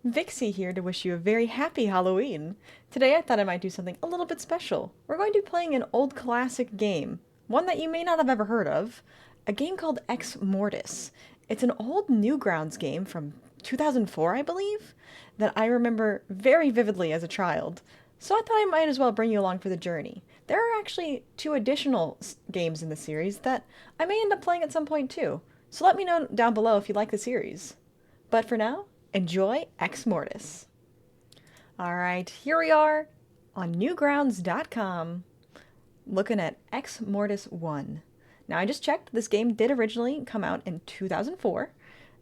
Vixie here to wish you a very happy Halloween. Today I thought I might do something a little bit special. We're going to be playing an old classic game, one that you may not have ever heard of, a game called Exmortis. It's an old Newgrounds game from 2004, I believe, that I remember very vividly as a child. So I thought I might as well bring you along for the journey. There are actually two additional games in the series that I may end up playing at some point too. So let me know down below if you like the series. But for now, enjoy Exmortis. Alright, here we are on Newgrounds.com looking at Exmortis 1. Now I just checked, this game did originally come out in 2004.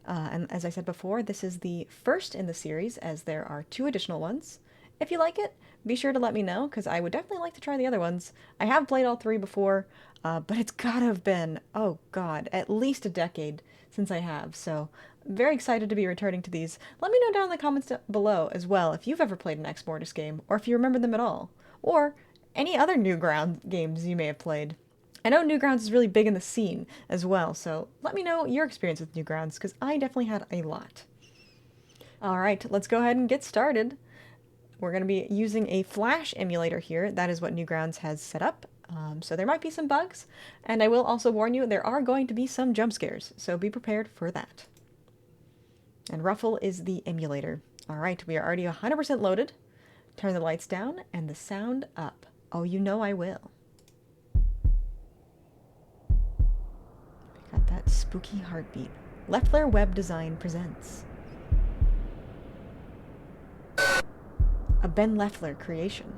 And as I said before, this is the first in the series as there are two additional ones. If you like it, be sure to let me know because I would definitely like to try the other ones. I have played all three before, but it's gotta have been, oh god, at least a decade since I have, so I'm very excited to be returning to these. Let me know down in the comments below as well if you've ever played an Exmortis game, or if you remember them at all, or any other Newgrounds games you may have played. I know Newgrounds is really big in the scene as well, so let me know your experience with Newgrounds, because I definitely had a lot. Alright, let's go ahead and get started. We're going to be using a Flash emulator here. That is what Newgrounds has set up. So there might be some bugs, and I will also warn you there are going to be some jump scares, so be prepared for that. And Ruffle is the emulator. Alright, we are already 100% loaded. Turn the lights down and the sound up. Oh, you know I will. We got that spooky heartbeat. Leffler Web Design presents a Ben Leffler creation.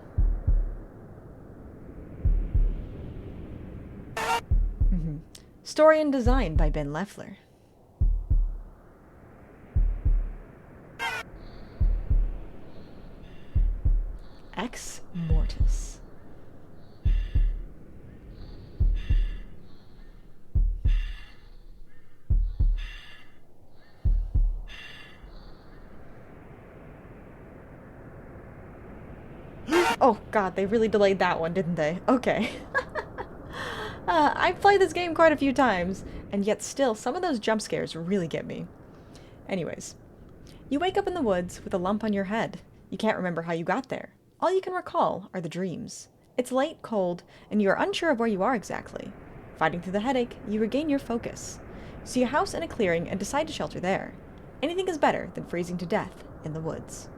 Story and design by Ben Leffler. Exmortis. Oh god, they really delayed that one, didn't they? Okay. I've played this game quite a few times, and yet still, some of those jump scares really get me. Anyways, you wake up in the woods with a lump on your head. You can't remember how you got there. All you can recall are the dreams. It's late, cold, and you are unsure of where you are exactly. Fighting through the headache, you regain your focus. See a house in a clearing and decide to shelter there. Anything is better than freezing to death in the woods.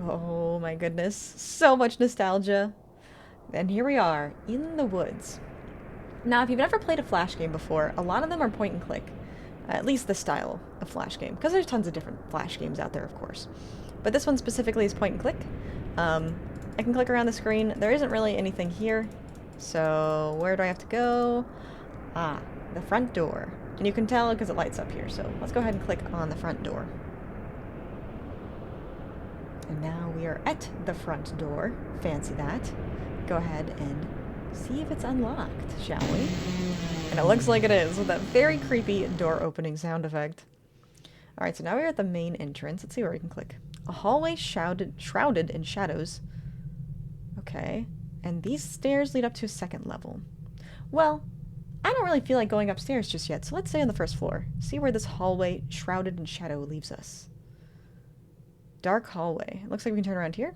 Oh my goodness, so much nostalgia. And here we are, in the woods. Now, if you've never played a Flash game before, a lot of them are point and click. At least the style of Flash game, because there's tons of different Flash games out there, of course. But this one specifically is point and click. I can click around the screen. There isn't really anything here. So, where do I have to go? Ah, the front door. And you can tell because it lights up here, so let's go ahead and click on the front door. And now we are at the front door. Fancy that. Go ahead and see if it's unlocked, shall we? And it looks like it is, with that very creepy door opening sound effect. Alright, so now we're at the main entrance. Let's see where we can click. A hallway shrouded in shadows. Okay. And these stairs lead up to a second level. Well, I don't really feel like going upstairs just yet, so let's stay on the first floor. See where this hallway shrouded in shadow leaves us. Dark hallway. It looks like we can turn around here.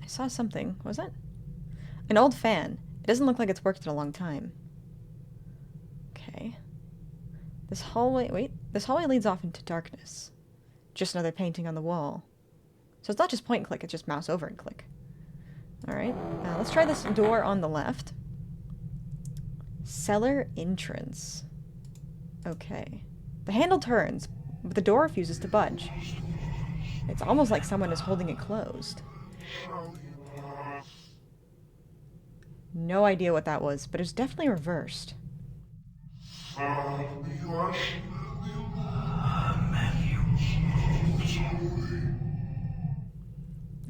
I saw something. What was that? An old fan. It doesn't look like it's worked in a long time. Okay. This hallway... Wait. This hallway leads off into darkness. Just another painting on the wall. So it's not just point and click, it's just mouse over and click. Alright. Let's try this door on the left. Cellar entrance. Okay. The handle turns, but the door refuses to budge. It's almost like someone is holding it closed. No idea what that was, but it's definitely reversed.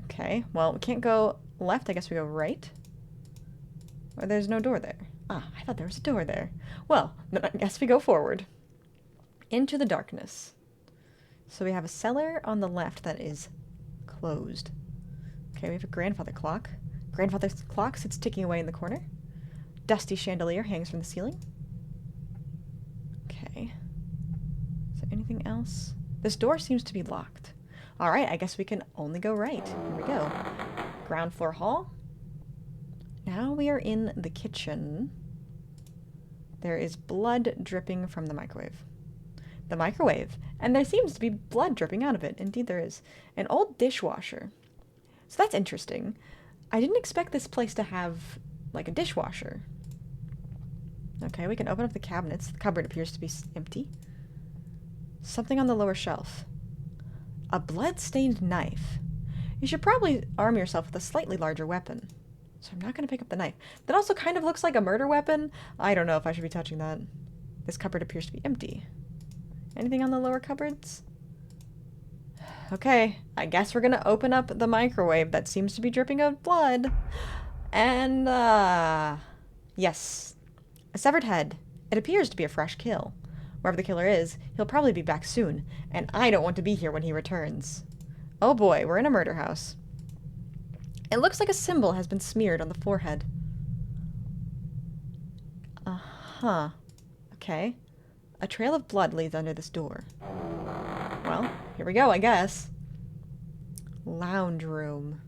Okay, well, we can't go left, I guess we go right. Or there's no door there. Ah, I thought there was a door there. Well, then I guess we go forward. Into the darkness. So we have a cellar on the left that is closed. Okay, we have a grandfather clock. Grandfather's clock sits ticking away in the corner. Dusty chandelier hangs from the ceiling. Okay. Anything else? This door seems to be locked. Alright, I guess we can only go right. Here we go. Ground floor hall. Now we are in the kitchen. There is blood dripping from the microwave. The microwave! And there seems to be blood dripping out of it. Indeed there is. An old dishwasher. So that's interesting. I didn't expect this place to have, like, a dishwasher. Okay, we can open up the cabinets. The cupboard appears to be empty. Something on the lower shelf. A blood-stained knife. You should probably arm yourself with a slightly larger weapon. So I'm not going to pick up the knife. That also kind of looks like a murder weapon. I don't know if I should be touching that. This cupboard appears to be empty. Anything on the lower cupboards? Okay, I guess we're going to open up the microwave that seems to be dripping out blood. And, yes. A severed head. It appears to be a fresh kill. Wherever the killer is, he'll probably be back soon, and I don't want to be here when he returns. Oh boy, we're in a murder house. It looks like a symbol has been smeared on the forehead. Uh-huh. Okay. A trail of blood leads under this door. Well, here we go, I guess. Lounge room.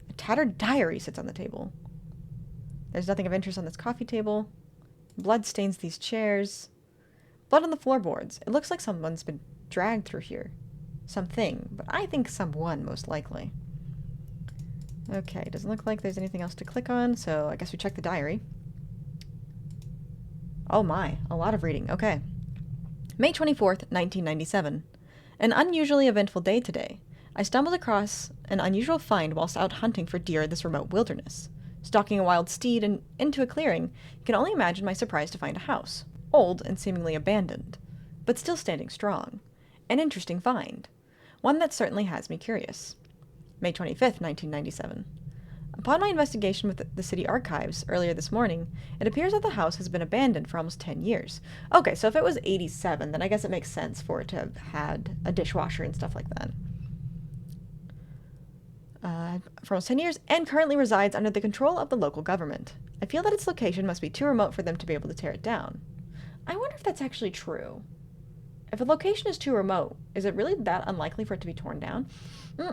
A tattered diary sits on the table. There's nothing of interest on this coffee table. Blood stains these chairs. Blood on the floorboards. It looks like someone's been dragged through here. Something, but I think someone most likely. Okay, doesn't look like there's anything else to click on, so I guess we check the diary. Oh my, a lot of reading. Okay. May 24th, 1997. An unusually eventful day today. I stumbled across an unusual find whilst out hunting for deer in this remote wilderness. Stalking a wild steed and into a clearing, you can only imagine my surprise to find a house. Old and seemingly abandoned, but still standing strong. An interesting find. One that certainly has me curious. May 25th, 1997. Upon my investigation with the city archives earlier this morning, it appears that the house has been abandoned for almost 10 years. Okay, so if it was 87, then I guess it makes sense for it to have had a dishwasher and stuff like that. For almost 10 years, and currently resides under the control of the local government. I feel that its location must be too remote for them to be able to tear it down. I wonder if that's actually true. If a location is too remote, is it really that unlikely for it to be torn down?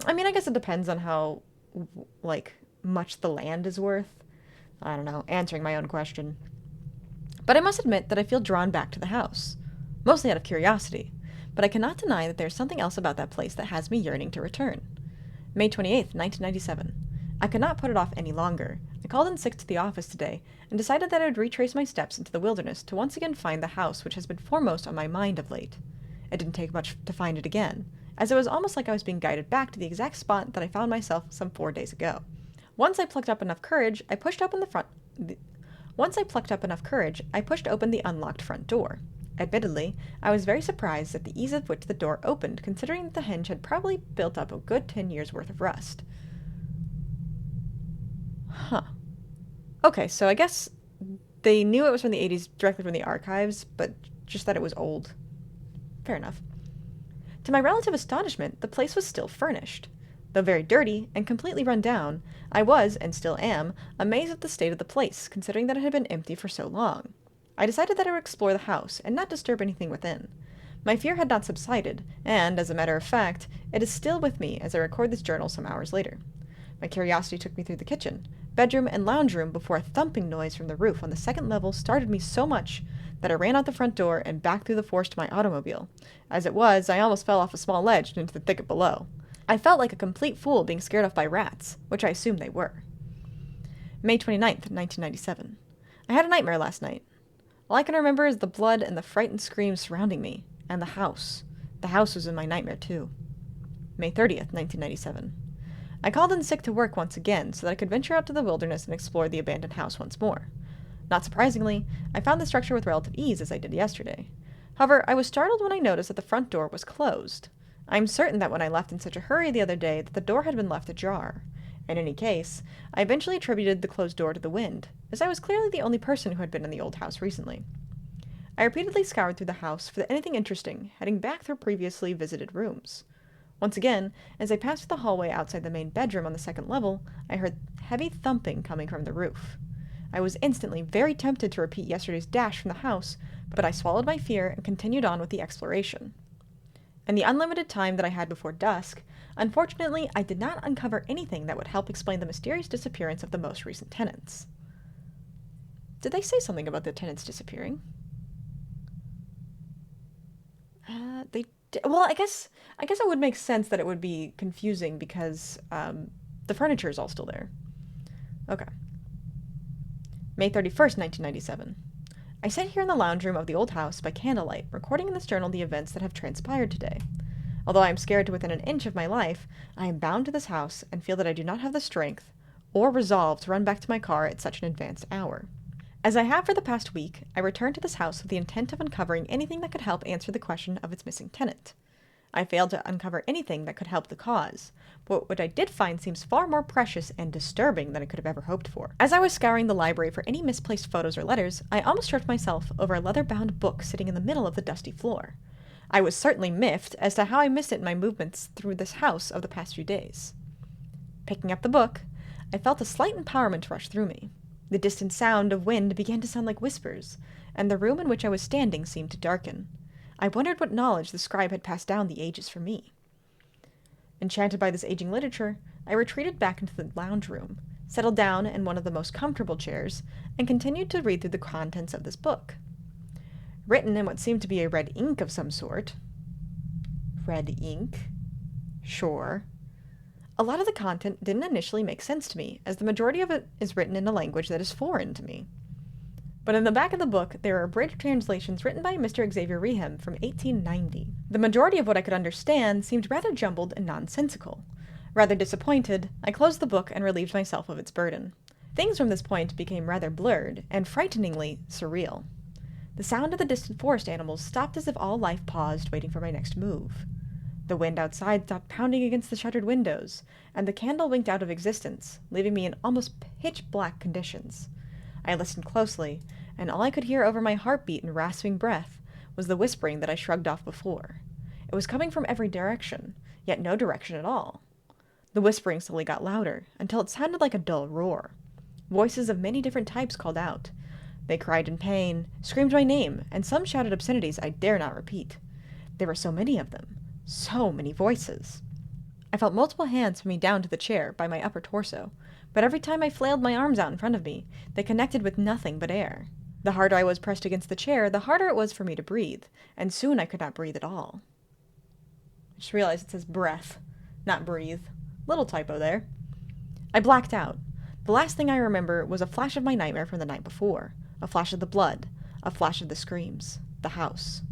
I mean, I guess it depends on how, like, much the land is worth. I don't know, answering my own question. But I must admit that I feel drawn back to the house. Mostly out of curiosity. But I cannot deny that there's something else about that place that has me yearning to return. May 28th, 1997. I could not put it off any longer. I called in sick to the office today, and decided that I would retrace my steps into the wilderness to once again find the house which has been foremost on my mind of late. It didn't take much to find it again, as it was almost like I was being guided back to the exact spot that I found myself some 4 days ago. Once I plucked up enough courage, I pushed open the unlocked front door. Admittedly, I was very surprised at the ease with which the door opened, considering that the hinge had probably built up a good 10 years worth of rust. Huh. Okay, so I guess they knew it was from the 80s directly from the archives, but just that it was old. Fair enough. To my relative astonishment, the place was still furnished. Though very dirty and completely run down, I was, and still am, amazed at the state of the place, considering that it had been empty for so long. I decided that I would explore the house, and not disturb anything within. My fear had not subsided, and, as a matter of fact, it is still with me as I record this journal some hours later. My curiosity took me through the kitchen, bedroom, and lounge room before a thumping noise from the roof on the second level startled me so much that I ran out the front door and back through the forest to my automobile. As it was, I almost fell off a small ledge and into the thicket below. I felt like a complete fool being scared off by rats, which I assumed they were. May 29th, 1997. I had a nightmare last night. All I can remember is the blood and the frightened screams surrounding me, and the house. The house was in my nightmare too. May 30th, 1997. I called in sick to work once again so that I could venture out to the wilderness and explore the abandoned house once more. Not surprisingly, I found the structure with relative ease as I did yesterday. However, I was startled when I noticed that the front door was closed. I am certain that when I left in such a hurry the other day that the door had been left ajar. In any case, I eventually attributed the closed door to the wind, as I was clearly the only person who had been in the old house recently. I repeatedly scoured through the house for anything interesting, heading back through previously visited rooms. Once again, as I passed the hallway outside the main bedroom on the second level, I heard heavy thumping coming from the roof. I was instantly very tempted to repeat yesterday's dash from the house, but I swallowed my fear and continued on with the exploration. In the unlimited time that I had before dusk, unfortunately, I did not uncover anything that would help explain the mysterious disappearance of the most recent tenants. Did they say something about the tenants disappearing? Well, I guess it would make sense that it would be confusing because the furniture is all still there. Okay. May 31st, 1997. I sit here in the lounge room of the old house by candlelight, recording in this journal the events that have transpired today. Although I am scared to within an inch of my life, I am bound to this house and feel that I do not have the strength or resolve to run back to my car at such an advanced hour. As I have for the past week, I returned to this house with the intent of uncovering anything that could help answer the question of its missing tenant. I failed to uncover anything that could help the cause, but what I did find seems far more precious and disturbing than I could have ever hoped for. As I was scouring the library for any misplaced photos or letters, I almost tripped myself over a leather-bound book sitting in the middle of the dusty floor. I was certainly miffed as to how I missed it in my movements through this house of the past few days. Picking up the book, I felt a slight empowerment rush through me. The distant sound of wind began to sound like whispers, and the room in which I was standing seemed to darken. I wondered what knowledge the scribe had passed down the ages for me. Enchanted by this aging literature, I retreated back into the lounge room, settled down in one of the most comfortable chairs, and continued to read through the contents of this book. Written in what seemed to be a red ink of some sort. Red ink? Sure. A lot of the content didn't initially make sense to me, as the majority of it is written in a language that is foreign to me. But in the back of the book, there are abridged translations written by Mr. Xavier Rehem from 1890. The majority of what I could understand seemed rather jumbled and nonsensical. Rather disappointed, I closed the book and relieved myself of its burden. Things from this point became rather blurred and frighteningly surreal. The sound of the distant forest animals stopped as if all life paused, waiting for my next move. The wind outside stopped pounding against the shuttered windows, and the candle winked out of existence, leaving me in almost pitch-black conditions. I listened closely, and all I could hear over my heartbeat and rasping breath was the whispering that I shrugged off before. It was coming from every direction, yet no direction at all. The whispering slowly got louder, until it sounded like a dull roar. Voices of many different types called out. They cried in pain, screamed my name, and some shouted obscenities I dare not repeat. There were so many of them. So many voices. I felt multiple hands pin me down to the chair by my upper torso, but every time I flailed my arms out in front of me, they connected with nothing but air. The harder I was pressed against the chair, the harder it was for me to breathe, and soon I could not breathe at all. I just realized it says breath, not breathe. Little typo there. I blacked out. The last thing I remember was a flash of my nightmare from the night before, a flash of the blood, a flash of the screams, the house.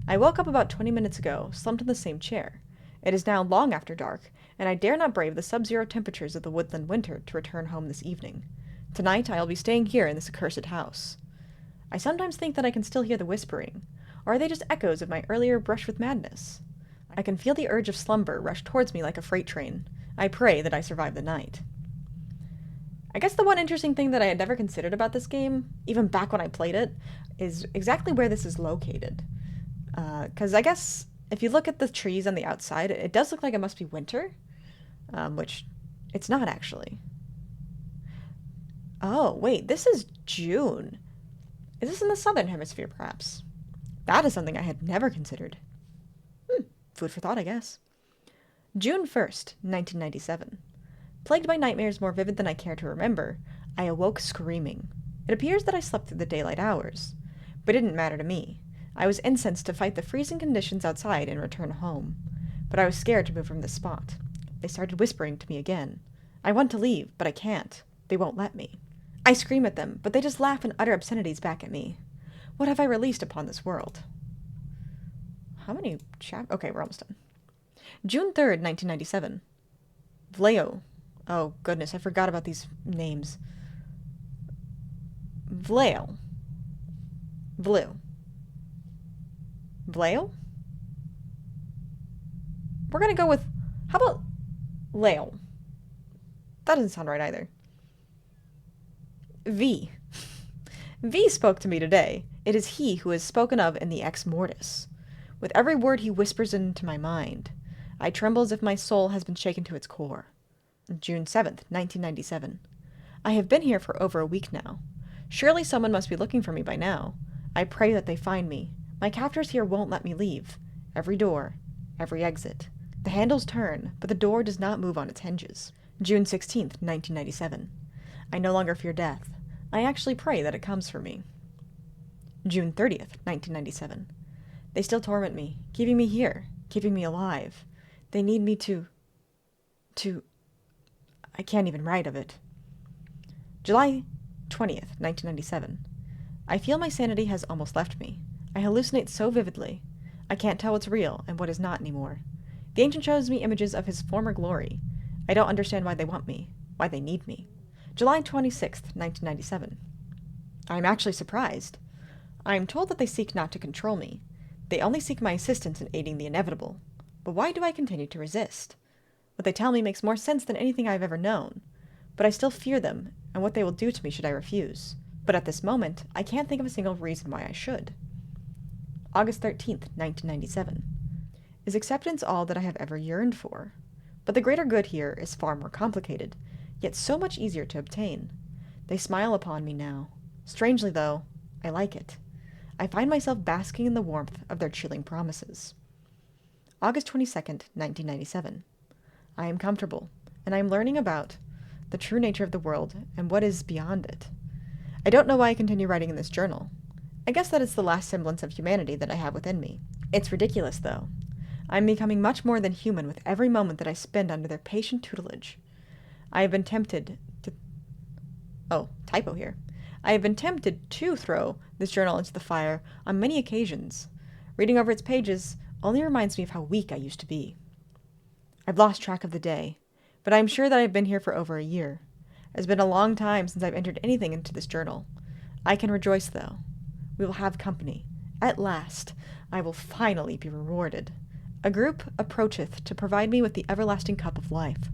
I woke up about 20 minutes ago, slumped in the same chair. It is now long after dark, and I dare not brave the sub-zero temperatures of the woodland winter to return home this evening. Tonight I will be staying here in this accursed house. I sometimes think that I can still hear the whispering, or are they just echoes of my earlier brush with madness? I can feel the urge of slumber rush towards me like a freight train. I pray that I survive the night. I guess the one interesting thing that I had never considered about this game, even back when I played it, is exactly where this is located. Because I guess if you look at the trees on the outside, it does look like it must be winter, which it's not actually. Oh, wait, this is June. Is this in the southern hemisphere, perhaps? That is something I had never considered. Food for thought, I guess. June 1st, 1997. Plagued by nightmares more vivid than I care to remember, I awoke screaming. It appears that I slept through the daylight hours, but it didn't matter to me. I was incensed to fight the freezing conditions outside and return home, but I was scared to move from this spot. They started whispering to me again. I want to leave, but I can't. They won't let me. I scream at them, but they just laugh and utter obscenities back at me. What have I released upon this world? How many Okay, we're almost done. June 3rd, 1997. Vlao. Oh, goodness, I forgot about these names. Vlao. Vlao. Vlao? We're gonna go with... How about Leo? That doesn't sound right either. V. V spoke to me today. It is he who is spoken of in the Exmortis. With every word he whispers into my mind, I tremble as if my soul has been shaken to its core. June 7th, 1997. I have been here for over a week now. Surely someone must be looking for me by now. I pray that they find me. My captors here won't let me leave. Every door, every exit. The handles turn, but the door does not move on its hinges. June 16th, 1997. I no longer fear death. I actually pray that it comes for me. June 30th, 1997. They still torment me, keeping me here, keeping me alive. They need me to... I can't even write of it. July 20th, 1997. I feel my sanity has almost left me. I hallucinate so vividly. I can't tell what's real and what is not anymore. The ancient shows me images of his former glory. I don't understand why they want me, why they need me. July 26th, 1997. I am actually surprised. I am told that they seek not to control me. They only seek my assistance in aiding the inevitable. But why do I continue to resist? What they tell me makes more sense than anything I've ever known. But I still fear them, and what they will do to me should I refuse. But at this moment, I can't think of a single reason why I should. August 13th, 1997. Is acceptance all that I have ever yearned for? But the greater good here is far more complicated, yet so much easier to obtain. They smile upon me now. Strangely, though, I like it. I find myself basking in the warmth of their chilling promises. August 22nd, 1997. I am comfortable, and I am learning about the true nature of the world and what is beyond it. I don't know why I continue writing in this journal. I guess that it's the last semblance of humanity that I have within me. It's ridiculous, though. I'm becoming much more than human with every moment that I spend under their patient tutelage. I have been tempted to... Oh, typo here. I have been tempted to throw this journal into the fire on many occasions. Reading over its pages only reminds me of how weak I used to be. I've lost track of the day, but I am sure that I've been here for over a year. It has been a long time since I've entered anything into this journal. I can rejoice, though. We will have company. At last, I will finally be rewarded. A group approacheth to provide me with the everlasting cup of life.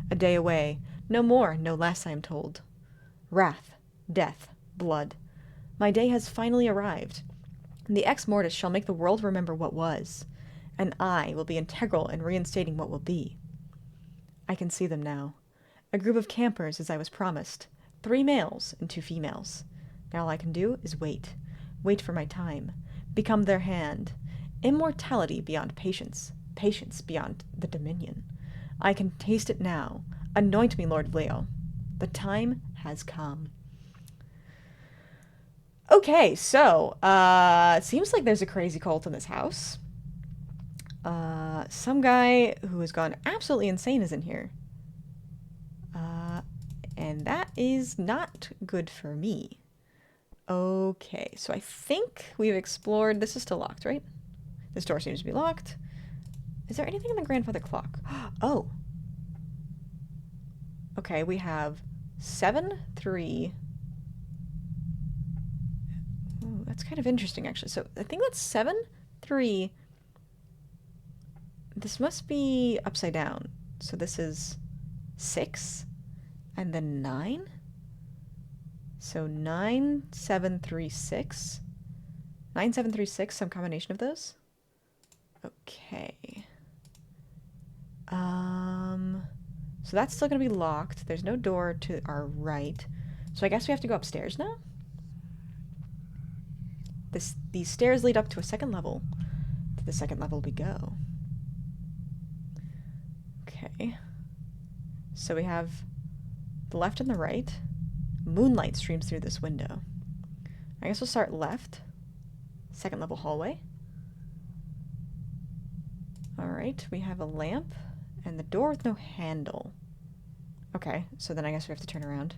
A day away, no more, no less, I am told. Wrath, death, blood. My day has finally arrived. The Exmortis shall make the world remember what was, and I will be integral in reinstating what will be. I can see them now. A group of campers, as I was promised. 3 males and 2 females. Now all I can do is wait. Wait for my time. Become their hand. Immortality beyond patience. Patience beyond the dominion. I can taste it now. Anoint me, Lord Leo. The time has come. Okay, so, seems like there's a crazy cult in this house. Some guy who has gone absolutely insane is in here. And that is not good for me. Okay, so I think we've explored... This is still locked, right? This door seems to be locked. Is there anything in the grandfather clock? Oh! Okay, we have 7, 3... Ooh, that's kind of interesting, actually. So I think that's 7, 3... This must be upside down. So this is 6, and then 9? So 9, 7, 3, 6. 9, 7, 3, 6, some combination of those? Okay. So that's still going to be locked. There's no door to our right. So I guess we have to go upstairs now? These stairs lead up to a second level. To the second level we go. Okay. So we have the left and the right. Moonlight streams through this window. I guess we'll start left. Second level hallway. Alright, we have a lamp and the door with no handle. Okay, so then I guess we have to turn around.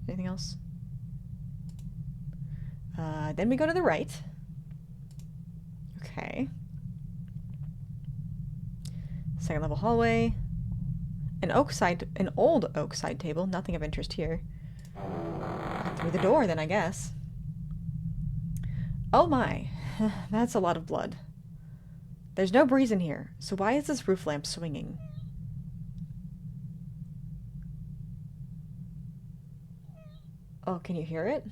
Anything else? Then we go to the right. Okay. Second level hallway. An old oak side table. Nothing of interest here. Through the door, then, I guess. Oh my. That's a lot of blood. There's no breeze in here, so why is this roof lamp swinging? Oh, can you hear it?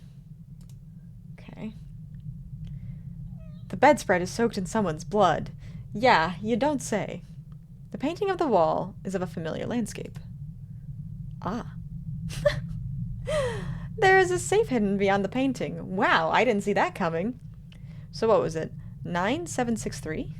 Okay. The bedspread is soaked in someone's blood. Yeah, you don't say. The painting of the wall is of a familiar landscape. Ah, There is a safe hidden beyond the painting. Wow, I didn't see that coming. So what was it? 9763?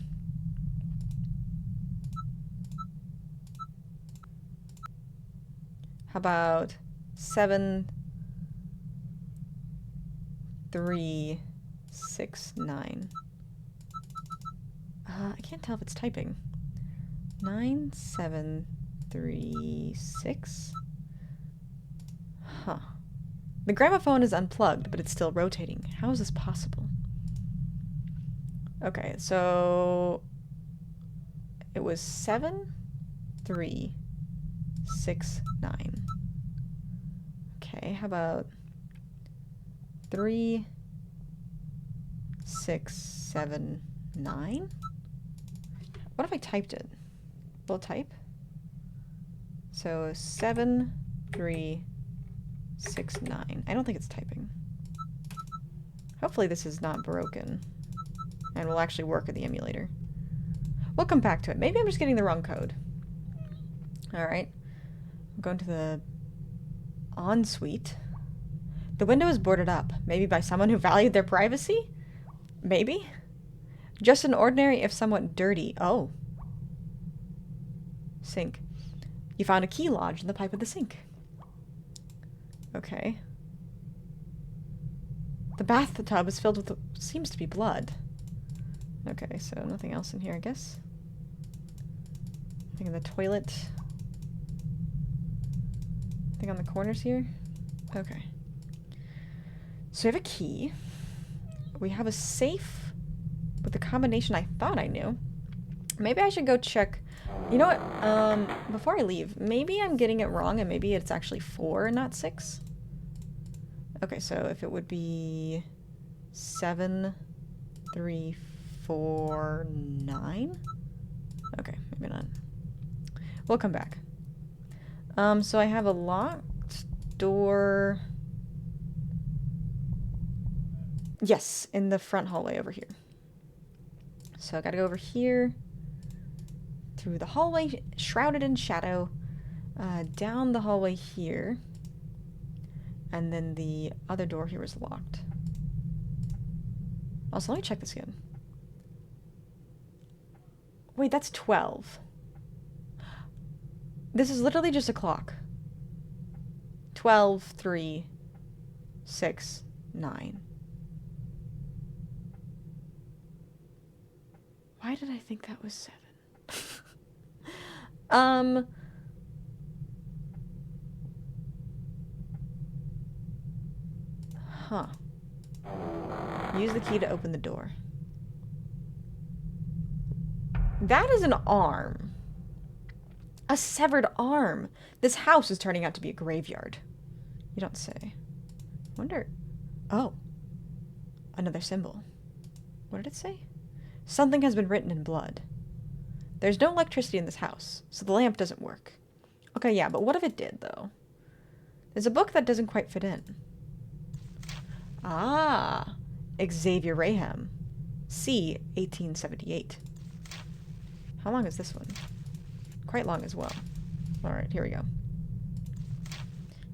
How about 7369? I can't tell if it's typing. 9736? Huh. The gramophone is unplugged, but it's still rotating. How is this possible? Okay, so it was 7369. Okay, how about 3679? What if I typed it? Will it type? So 7369. I don't think it's typing. Hopefully this is not broken and will actually work in the emulator. We'll come back to it. Maybe I'm just getting the wrong code. Alright. I'm going to the ensuite. The window is boarded up. Maybe by someone who valued their privacy? Maybe? Just an ordinary, if somewhat dirty... Oh. Sink. You found a key lodged in the pipe of the sink. Okay. The bathtub is filled with what seems to be blood. Okay, so nothing else in here, I guess. Nothing in the toilet. Nothing on the corners here. Okay. So we have a key. We have a safe with a combination I thought I knew. Maybe I should go check. You know what? Before I leave, maybe I'm getting it wrong and maybe it's actually 4 and not 6. Okay, so if it would be 7, 3, 4, 9? Okay, maybe not. We'll come back. So I have a locked door. Yes, in the front hallway over here. So I gotta go over here, through the hallway, shrouded in shadow, down the hallway here, and then the other door here is locked. Also, let me check this again. Wait, that's 12. This is literally just a clock. 12, 3, 6, 9. Why did I think that was 7? Huh. Use the key to open the door. That is an arm. A severed arm. This house is turning out to be a graveyard. You don't say. Wonder... Oh. Another symbol. What did it say? Something has been written in blood. There's no electricity in this house, so the lamp doesn't work. Okay, yeah, but what if it did, though? There's a book that doesn't quite fit in. Ah, Xavier Raham. C. 1878. How long is this one? Quite long as well. Alright, here we go.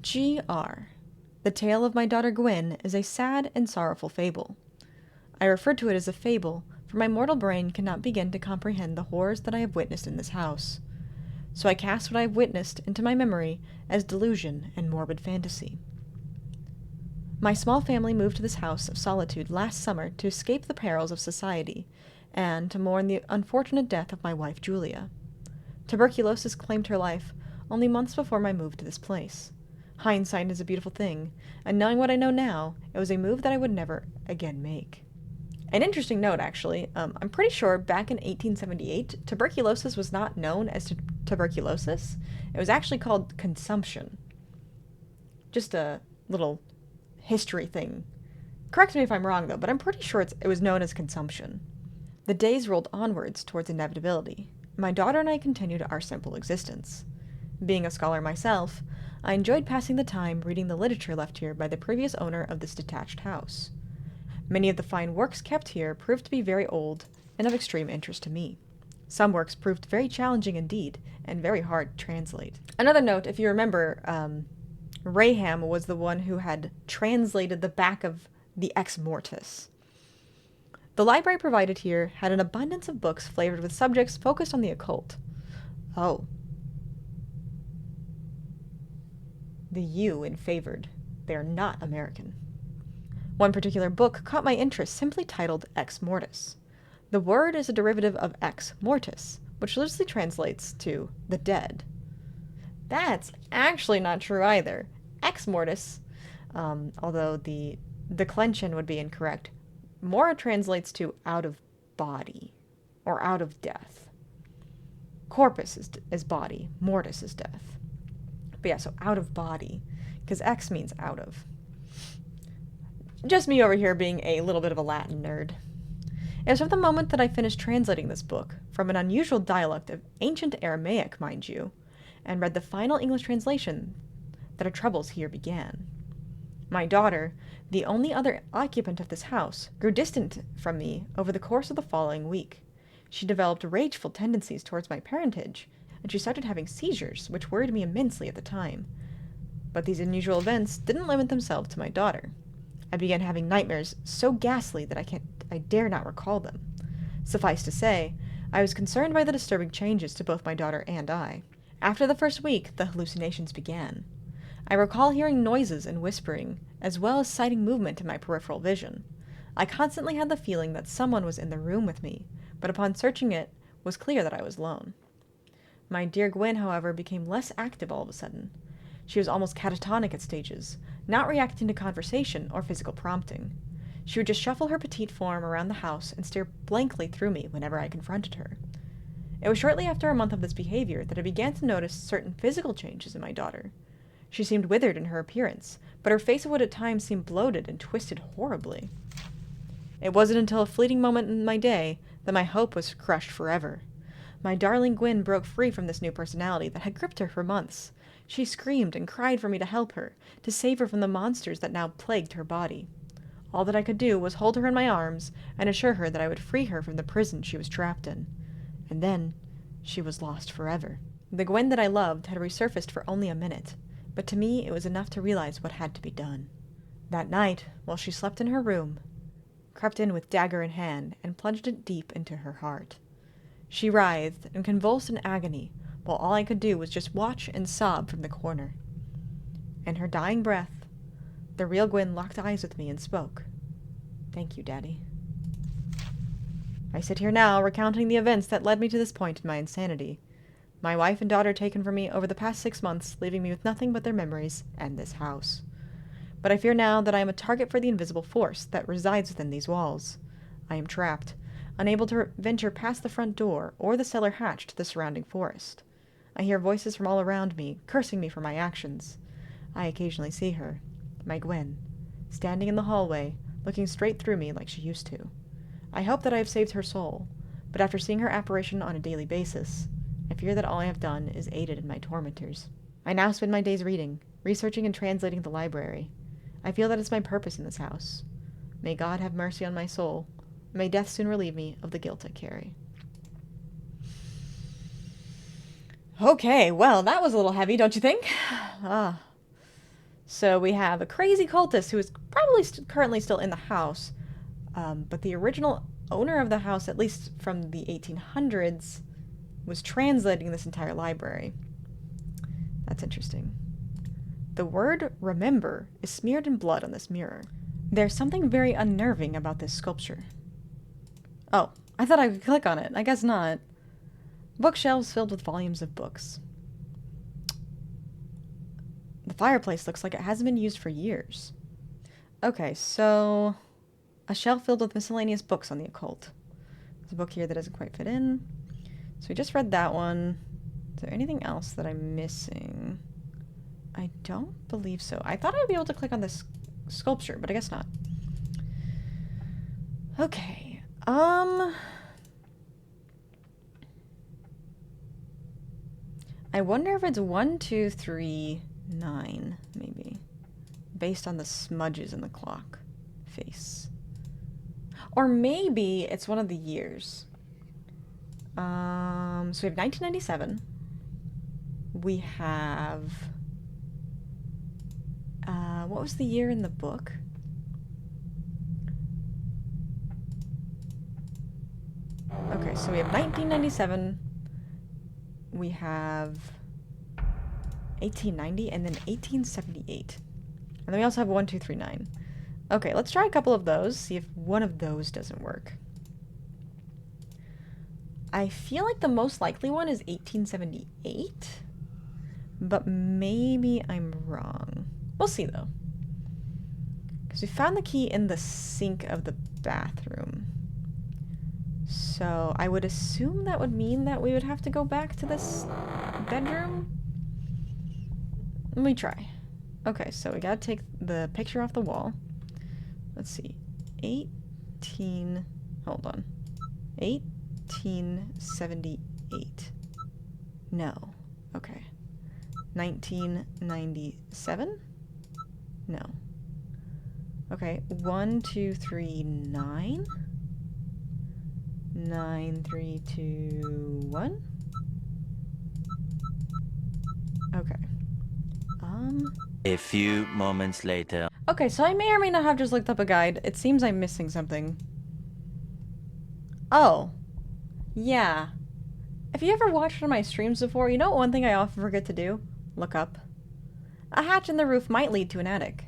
G.R. The tale of my daughter Gwen is a sad and sorrowful fable. I refer to it as a fable, for my mortal brain cannot begin to comprehend the horrors that I have witnessed in this house. So I cast what I have witnessed into my memory as delusion and morbid fantasy. My small family moved to this house of solitude last summer to escape the perils of society, and to mourn the unfortunate death of my wife Julia. Tuberculosis claimed her life only months before my move to this place. Hindsight is a beautiful thing, and knowing what I know now, it was a move that I would never again make. An interesting note, actually. I'm pretty sure back in 1878, tuberculosis was not known as tuberculosis. It was actually called consumption. Just a little history thing. Correct me if I'm wrong, though, but I'm pretty sure it was known as consumption. The days rolled onwards towards inevitability. My daughter and I continued our simple existence. Being a scholar myself, I enjoyed passing the time reading the literature left here by the previous owner of this detached house. Many of the fine works kept here proved to be very old and of extreme interest to me. Some works proved very challenging indeed, and very hard to translate. Another note, if you remember, Raham was the one who had translated the back of the Exmortis. The library provided here had an abundance of books flavored with subjects focused on the occult. Oh. The U in favored. They are not American. One particular book caught my interest, simply titled Ex Mortis. The word is a derivative of ex mortis, which loosely translates to the dead. That's actually not true either. Ex mortis, although the declension would be incorrect, more translates to out of body, or out of death. Corpus is body, mortis is death. But yeah, so out of body, because ex means out of. Just me over here being a little bit of a Latin nerd. It was from the moment that I finished translating this book, from an unusual dialect of ancient Aramaic, mind you, and read the final English translation, that our troubles here began. My daughter, the only other occupant of this house, grew distant from me over the course of the following week. She developed rageful tendencies towards my parentage, and she started having seizures, which worried me immensely at the time. But these unusual events didn't limit themselves to my daughter. I began having nightmares so ghastly that I dare not recall them. Suffice to say, I was concerned by the disturbing changes to both my daughter and I. After the first week, the hallucinations began. I recall hearing noises and whispering, as well as sighting movement in my peripheral vision. I constantly had the feeling that someone was in the room with me, but upon searching it, was clear that I was alone. My dear Gwen, however, became less active all of a sudden. She was almost catatonic at stages, not reacting to conversation or physical prompting. She would just shuffle her petite form around the house and stare blankly through me whenever I confronted her. It was shortly after a month of this behavior that I began to notice certain physical changes in my daughter. She seemed withered in her appearance, but her face would at times seem bloated and twisted horribly. It wasn't until a fleeting moment in my day that my hope was crushed forever. My darling Gwen broke free from this new personality that had gripped her for months. She screamed and cried for me to help her, to save her from the monsters that now plagued her body. All that I could do was hold her in my arms and assure her that I would free her from the prison she was trapped in. And then, she was lost forever. The Gwen that I loved had resurfaced for only a minute, but to me it was enough to realize what had to be done. That night, while she slept in her room, crept in with dagger in hand and plunged it deep into her heart. She writhed and convulsed in agony, while all I could do was just watch and sob from the corner. In her dying breath, the real Gwen locked eyes with me and spoke. "Thank you, Daddy." I sit here now recounting the events that led me to this point in my insanity. My wife and daughter taken from me over the past 6 months, leaving me with nothing but their memories and this house. But I fear now that I am a target for the invisible force that resides within these walls. I am trapped, unable to venture past the front door or the cellar hatch to the surrounding forest. I hear voices from all around me, cursing me for my actions. I occasionally see her, my Gwen, standing in the hallway, looking straight through me like she used to. I hope that I have saved her soul, but after seeing her apparition on a daily basis, I fear that all I have done is aided in my tormentors. I now spend my days reading, researching, and translating the library. I feel that it's my purpose in this house. May God have mercy on my soul. May death soon relieve me of the guilt I carry. Okay, well, that was a little heavy, don't you think? So we have a crazy cultist who is probably currently still in the house, but the original owner of the house, at least from the 1800s, was translating this entire library. That's interesting. The word remember is smeared in blood on this mirror. There's something very unnerving about this sculpture. Oh, I thought I could click on it. I guess not. Bookshelves filled with volumes of books. The fireplace looks like it hasn't been used for years. Okay, so a shelf filled with miscellaneous books on the occult. There's a book here that doesn't quite fit in. So we just read that one. Is there anything else that I'm missing? I don't believe so. I thought I'd be able to click on this sculpture, but I guess not. Okay. I wonder if it's 1, 2, 3, 9, maybe. Based on the smudges in the clock face. Or maybe it's one of the years. So we have 1997. We have What was the year in the book? Okay, so we have 1997, we have 1890, and then 1878. And then we also have 1239. Okay, let's try a couple of those, see if one of those doesn't work. I feel like the most likely one is 1878, but maybe I'm wrong. We'll see, though. Because we found the key in the sink of the bathroom. So I would assume that would mean that we would have to go back to this bedroom. Let me try. Okay, so we gotta take the picture off the wall. Let's see. 1878. No. Okay. 1997? No. Okay, 1239. 9321. Okay. A few moments later. Okay, so I may or may not have just looked up a guide. It seems I'm missing something. Oh. Yeah. If you ever watched one of my streams before, you know one thing I often forget to do? Look up. A hatch in the roof might lead to an attic.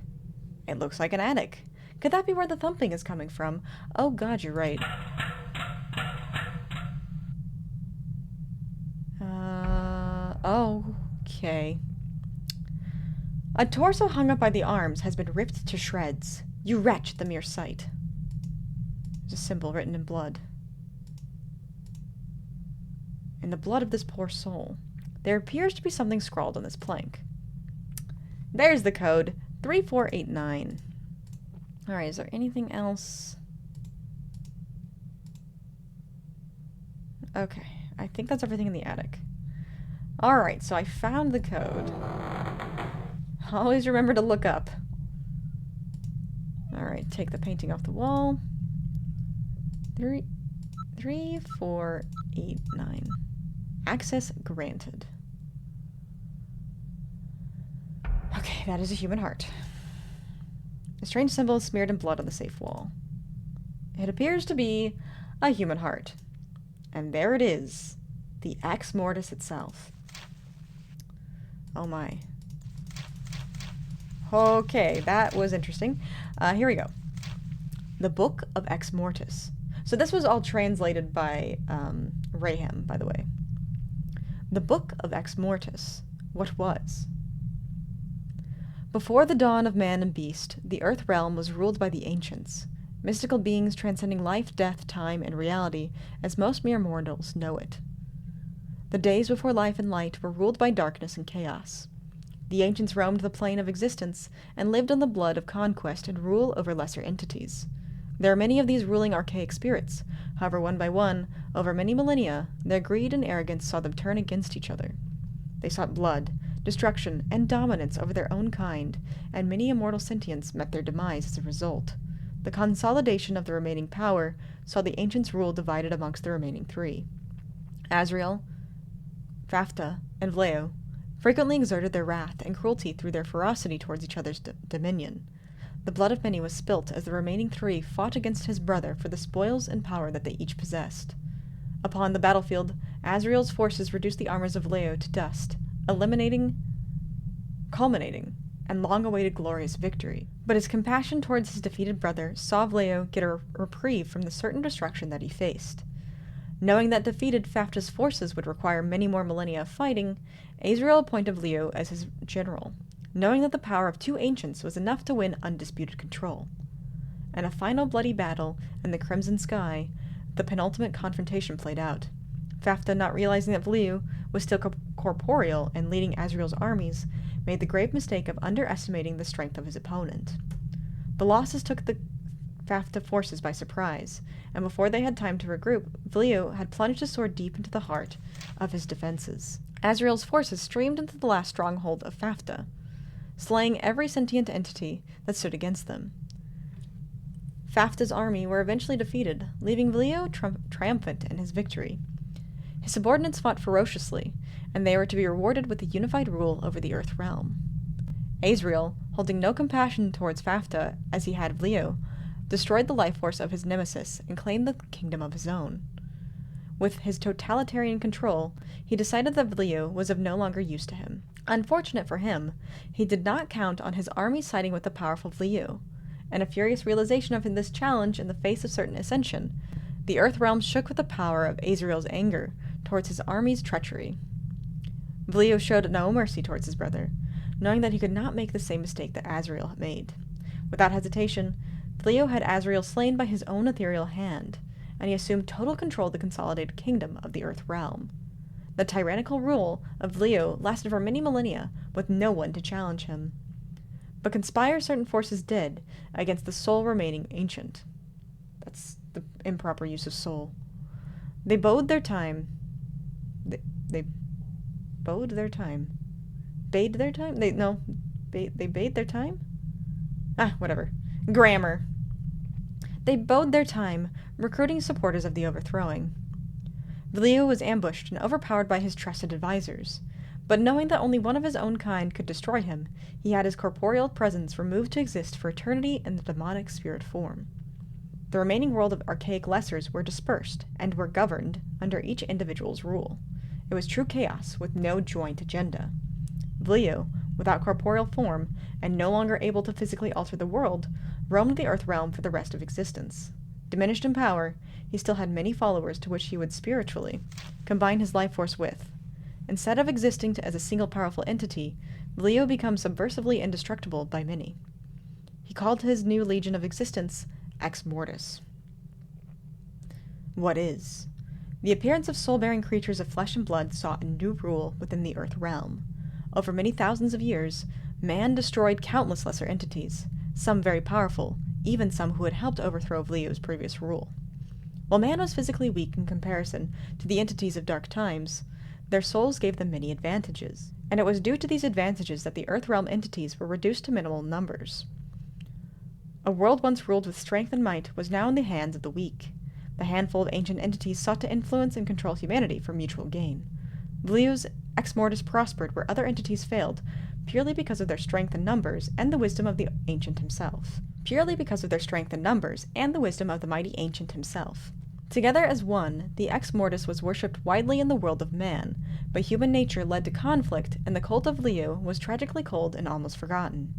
It looks like an attic. Could that be where the thumping is coming from? Oh god, you're right. Okay. A torso hung up by the arms has been ripped to shreds. You wretch at the mere sight. There's a symbol written in blood. In the blood of this poor soul. There appears to be something scrawled on this plank. There's the code. 3489. Alright, is there anything else? Okay, I think that's everything in the attic. Alright, so I found the code. Always remember to look up. Alright, take the painting off the wall. 3489. Access granted. Okay, that is a human heart. A strange symbol is smeared in blood on the safe wall. It appears to be a human heart. And there it is. The Exmortis itself. Oh my. Okay, that was interesting. Here we go. The Book of Exmortis. So this was all translated by Raham, by the way. The Book of Exmortis. What was? Before the dawn of man and beast, the earth realm was ruled by the ancients, mystical beings transcending life, death, time, and reality as most mere mortals know it. The days before life and light were ruled by darkness and chaos. The ancients roamed the plane of existence and lived on the blood of conquest and rule over lesser entities. There are many of these ruling archaic spirits. However, one by one, over many millennia, their greed and arrogance saw them turn against each other. They sought blood, destruction, and dominance over their own kind, and many immortal sentients met their demise as a result. The consolidation of the remaining power saw the ancients' rule divided amongst the remaining three. Azrael, Fafta, and Vleo frequently exerted their wrath and cruelty through their ferocity towards each other's dominion. The blood of many was spilt as the remaining three fought against his brother for the spoils and power that they each possessed. Upon the battlefield, Azrael's forces reduced the armors of Vleo to dust, culminating, and long-awaited glorious victory. But his compassion towards his defeated brother saw Vleo get a reprieve from the certain destruction that he faced. Knowing that defeated Fafta's forces would require many more millennia of fighting, Azrael appointed Vleo as his general, knowing that the power of two ancients was enough to win undisputed control. In a final bloody battle in the crimson sky, the penultimate confrontation played out. Fafta, not realizing that Vleo was still corporeal and leading Azrael's armies, made the grave mistake of underestimating the strength of his opponent. The losses took the Fafta forces by surprise, and before they had time to regroup, Vleo had plunged his sword deep into the heart of his defenses. Azrael's forces streamed into the last stronghold of Fafta, slaying every sentient entity that stood against them. Fafta's army were eventually defeated, leaving Vleo triumphant in his victory. His subordinates fought ferociously, and they were to be rewarded with a unified rule over the Earth realm. Azrael, holding no compassion towards Fafta as he had Vlio, destroyed the life force of his nemesis and claimed the kingdom of his own. With his totalitarian control, he decided that Vlio was of no longer use to him. Unfortunate for him, he did not count on his army siding with the powerful Vlio, and a furious realization of this challenge in the face of certain ascension, the Earth Realm shook with the power of Azrael's anger towards his army's treachery. Vlio showed no mercy towards his brother, knowing that he could not make the same mistake that Azrael had made. Without hesitation, Vlio had Azrael slain by his own ethereal hand, and he assumed total control of the consolidated kingdom of the Earth Realm. The tyrannical rule of Vlio lasted for many millennia, with no one to challenge him. But conspire certain forces did against the sole remaining ancient. That's the improper use of soul. They bode their time. They bode their time. Bade their time? They bade their time? Whatever. Grammar. They bode their time, recruiting supporters of the overthrowing. Vlio was ambushed and overpowered by his trusted advisors, but knowing that only one of his own kind could destroy him, he had his corporeal presence removed to exist for eternity in the demonic spirit form. The remaining world of archaic lessers were dispersed and were governed under each individual's rule. It was true chaos with no joint agenda. Vlio, without corporeal form and no longer able to physically alter the world, roamed the Earth Realm for the rest of existence. Diminished in power, he still had many followers to which he would spiritually combine his life force with. Instead of existing as a single powerful entity, Vlio becomes subversively indestructible by many. He called his new legion of existence Exmortis. What is? The appearance of soul-bearing creatures of flesh and blood sought a new rule within the Earth Realm. Over many thousands of years, man destroyed countless lesser entities, some very powerful, even some who had helped overthrow Vlio's previous rule. While man was physically weak in comparison to the entities of dark times, their souls gave them many advantages, and it was due to these advantages that the Earth Realm entities were reduced to minimal numbers. A world once ruled with strength and might was now in the hands of the weak. The handful of ancient entities sought to influence and control humanity for mutual gain. Vlio's Exmortis prospered where other entities failed, purely because of their strength in numbers and the wisdom of the ancient himself. Together as one, the Exmortis was worshipped widely in the world of man, but human nature led to conflict, and the cult of Vlio was tragically cold and almost forgotten.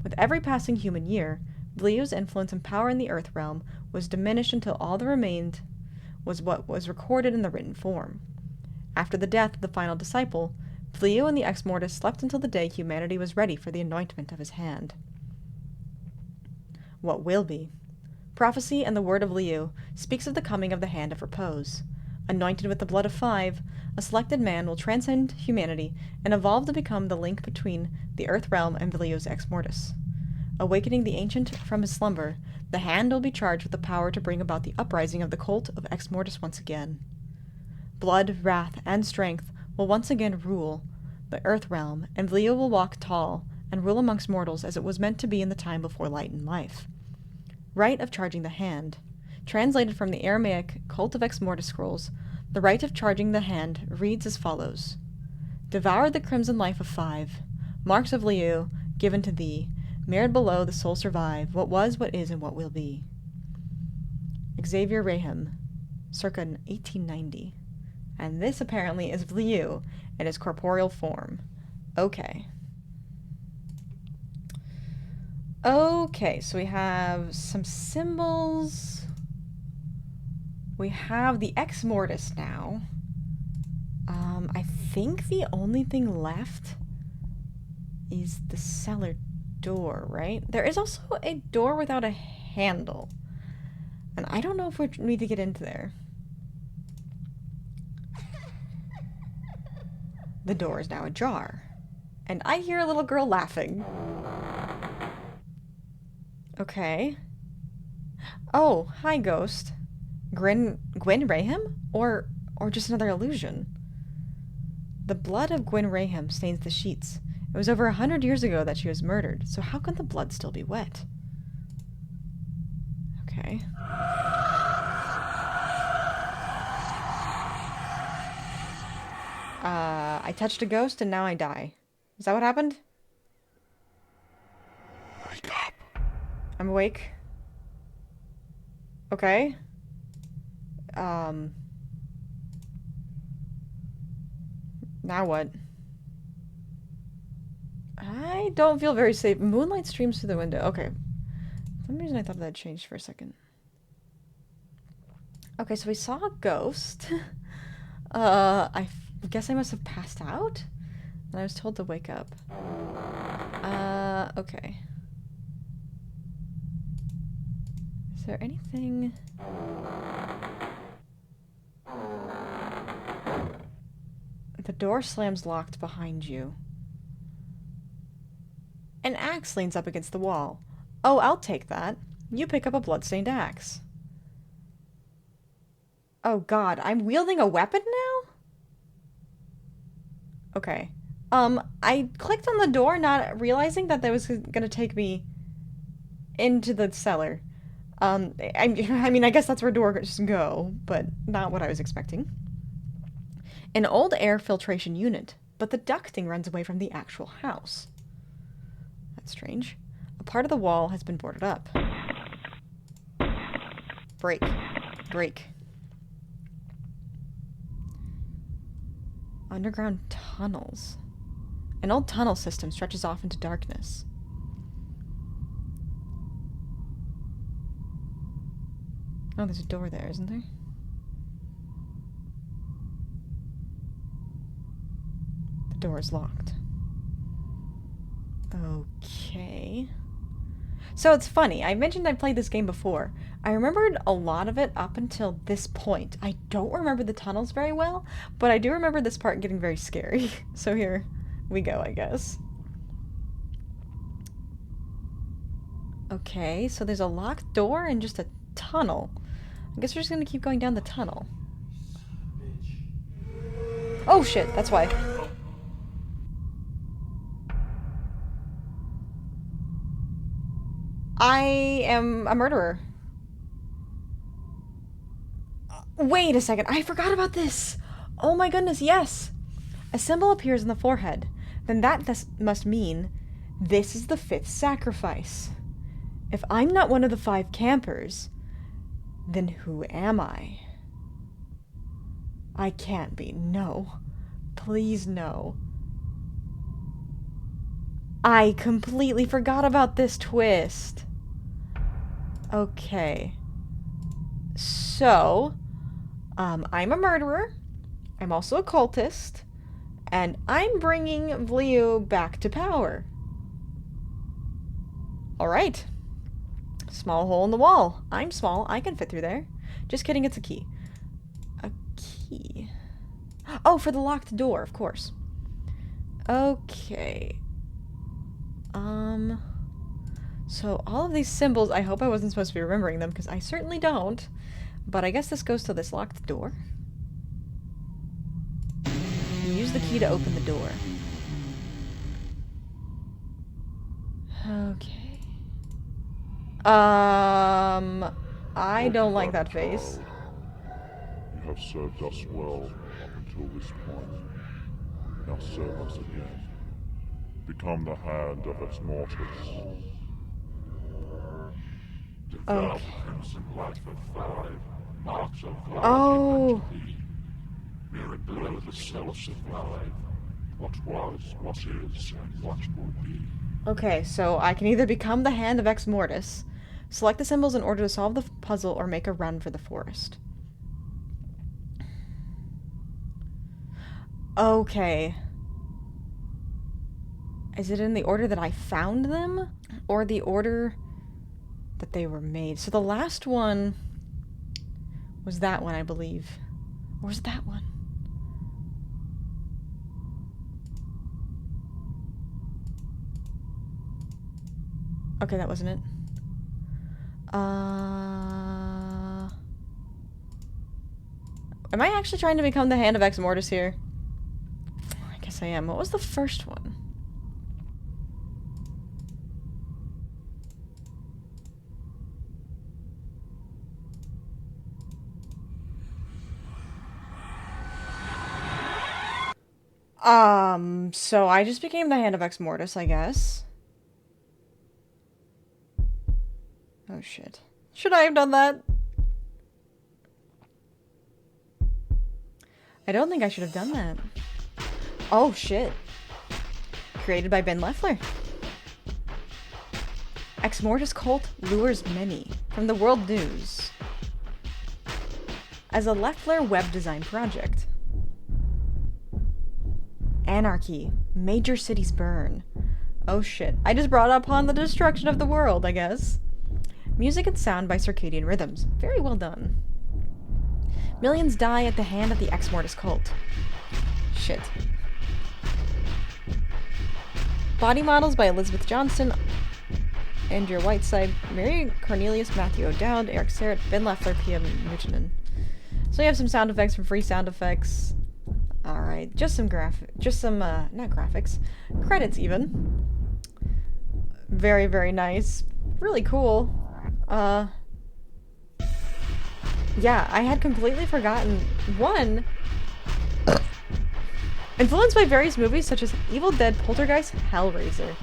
With every passing human year, Vlio's influence and power in the Earth Realm was diminished until all that remained was what was recorded in the written form. After the death of the final disciple, Vlio and the Exmortis slept until the day humanity was ready for the anointment of his hand. What will be? Prophecy and the word of Vlio speaks of the coming of the Hand of Repose. Anointed with the blood of 5, a selected man will transcend humanity and evolve to become the link between the Earth Realm and Vlio's Exmortis. Awakening the ancient from his slumber, the Hand will be charged with the power to bring about the uprising of the cult of Exmortis once again. Blood, wrath, and strength will once again rule the Earth Realm, and Vlio will walk tall and rule amongst mortals as it was meant to be in the time before light and life. Rite of Charging the Hand. Translated from the Aramaic Cult of Exmortis scrolls, the rite of charging the hand reads as follows: Devoured the crimson life of 5. Marks of Vlio given to thee. Mirrored below, the soul survive. What was, what is, and what will be. Xavier Raham, circa 1890. And this apparently is Vlio in his corporeal form. Okay. Okay, so we have some symbols. We have the Exmortis now. I think the only thing left is the cellar door, right? There is also a door without a handle. And I don't know if we need to get into there. The door is now ajar. And I hear a little girl laughing. Okay. Oh, hi, ghost. Gwen Raham? Or just another illusion? The blood of Gwen Raham stains the sheets. It was over 100 years ago that she was murdered, so how can the blood still be wet? Okay. I touched a ghost and now I die. Is that what happened? I'm awake. Okay. Now what? I don't feel very safe. Moonlight streams through the window. Okay. For some reason I thought that changed for a second. Okay, so we saw a ghost. I guess I must have passed out? And I was told to wake up. Okay. Is there anything... The door slams locked behind you. An axe leans up against the wall. Oh, I'll take that. You pick up a bloodstained axe. Oh god, I'm wielding a weapon now? Okay. I clicked on the door not realizing that was gonna take me into the cellar. I mean, I guess that's where doors go, but not what I was expecting. An old air filtration unit, but the ducting runs away from the actual house. That's strange. A part of the wall has been boarded up. Break. Break. Underground tunnels. An old tunnel system stretches off into darkness. Oh, there's a door there, isn't there? The door is locked. Okay. So it's funny, I mentioned I played this game before. I remembered a lot of it up until this point. I don't remember the tunnels very well, but I do remember this part getting very scary. So here we go, I guess. Okay, so there's a locked door and just a tunnel. I guess we're just gonna keep going down the tunnel. Oh shit, that's why. I am a murderer. Wait a second, I forgot about this! Oh my goodness, yes! A symbol appears in the forehead. Then that must mean this is the 5th sacrifice. If I'm not one of the 5 campers, then who am I? I can't be. No. Please, no. I completely forgot about this twist. Okay. So, I'm a murderer. I'm also a cultist. And I'm bringing Vleu back to power. Alright. Small hole in the wall. I'm small. I can fit through there. Just kidding, it's a key. A key. Oh, for the locked door, of course. Okay. So all of these symbols, I hope I wasn't supposed to be remembering them, because I certainly don't. But I guess this goes to this locked door. You use the key to open the door. Okay. I don't like that face. You have served us well up until this point. Now serve us again. Become the Hand of Exmortis. Okay. Light for 5 marks of blood. Oh. Mirrored below the cells of life. What was, what is, and what will be. Okay, so I can either become the Hand of Exmortis, select the symbols in order to solve the puzzle, or make a run for the forest. Okay. Is it in the order that I found them? Or the order that they were made? So the last one was that one, I believe. Or was it that one? Okay, that wasn't it. Am I actually trying to become the Hand of Exmortis here? I guess I am. What was the first one? So I just became the Hand of Exmortis, I guess. Oh shit. Should I have done that? I don't think I should have done that. Oh shit. Created by Ben Leffler. Exmortis cult lures many. From the World News. As a Leffler web design project. Anarchy. Major cities burn. Oh shit. I just brought upon the destruction of the world, I guess. Music and sound by Circadian Rhythms. Very well done. Millions die at the hand of the Exmortis cult. Shit. Body models by Elizabeth Johnston, Andrea Whiteside, Mary Cornelius, Matthew O'Dowd, Eric Serrett, Ben Leffler, P.M. Newtonen. So you have some sound effects from Free Sound Effects. Alright, not graphics, credits even. Very, very nice. Really cool. Yeah, I had completely forgotten. One, influenced by various movies such as Evil Dead, Poltergeist, Hellraiser.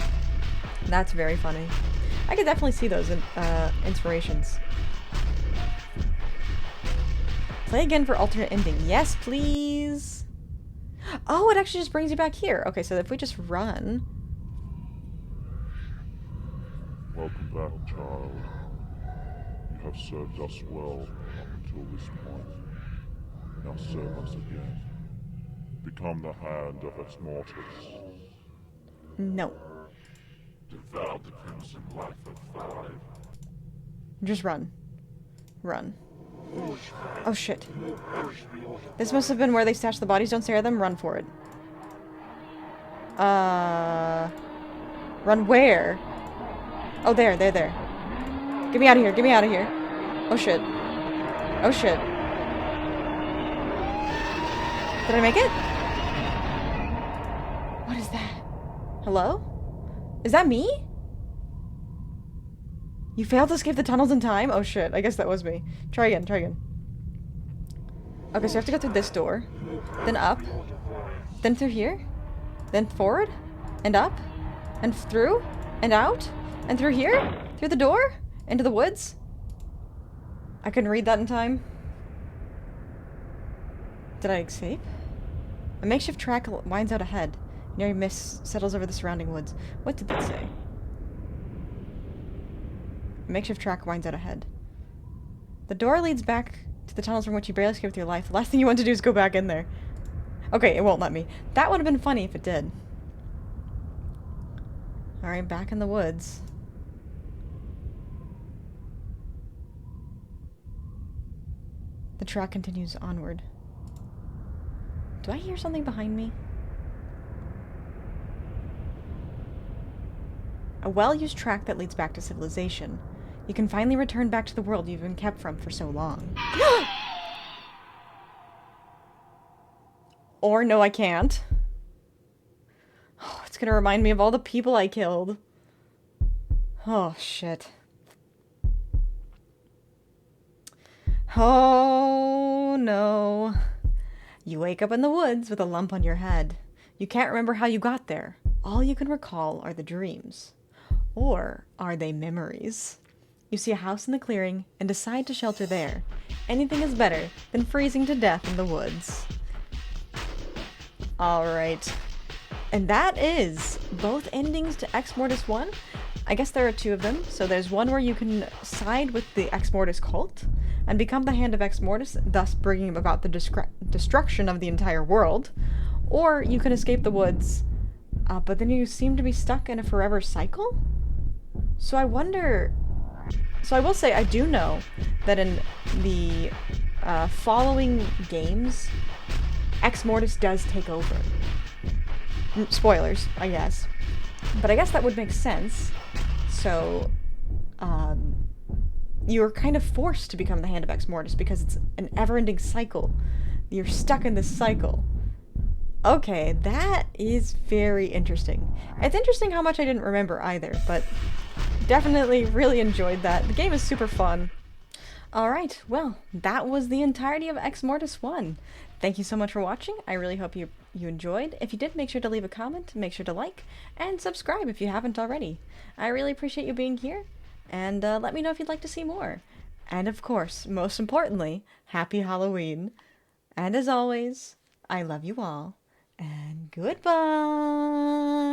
That's very funny. I could definitely see those inspirations. Play again for alternate ending. Yes, please. Oh, it actually just brings you back here. Okay, so if we just run. Welcome back, child. You have served us well up until this point. Now serve us again. Become the Hand of Exmortis. No. Devour the crimson life of 5. Just run. Run. Oh shit. This must have been where they stashed the bodies. Don't stare at them. Run for it. Run where? Oh, there. Get me out of here. Get me out of here. Oh shit. Oh shit. Did I make it? What is that? Hello? Is that me? You failed to escape the tunnels in time? Oh shit, I guess that was me. Try again. Okay, so you have to go through this door. Then up. Then through here. Then forward. And up. And through. And out. And through here. Through the door. Into the woods. I couldn't read that in time. Did I escape? A makeshift track winds out ahead. An airy mist settles over the surrounding woods. What did that say? A makeshift track winds out ahead. The door leads back to the tunnels from which you barely escaped with your life. The last thing you want to do is go back in there. Okay, it won't let me. That would have been funny if it did. Alright, back in the woods. The track continues onward. Do I hear something behind me? A well-used track that leads back to civilization. You can finally return back to the world you've been kept from for so long. Or no, I can't. Oh, it's gonna remind me of all the people I killed. Oh, shit. Oh, no. You wake up in the woods with a lump on your head. You can't remember how you got there. All you can recall are the dreams. Or are they memories? You see a house in the clearing and decide to shelter there. Anything is better than freezing to death in the woods. Alright. And that is both endings to Exmortis 1. I guess there are 2 of them. So there's one where you can side with the Exmortis cult and become the Hand of Exmortis, thus bringing about the destruction of the entire world. Or you can escape the woods, but then you seem to be stuck in a forever cycle? So I wonder... So I will say, I do know that in the following games, Exmortis does take over. Spoilers, I guess. But I guess that would make sense. So, you're kind of forced to become the Hand of Exmortis because it's an ever-ending cycle. You're stuck in this cycle. Okay, that is very interesting. It's interesting how much I didn't remember either, but definitely really enjoyed that. The game is super fun. Alright, well, that was the entirety of Exmortis 1. Thank you so much for watching. I really hope you enjoyed. If you did, make sure to leave a comment, make sure to like, and subscribe if you haven't already. I really appreciate you being here, and let me know if you'd like to see more. And of course, most importantly, happy Halloween. And as always, I love you all, and goodbye!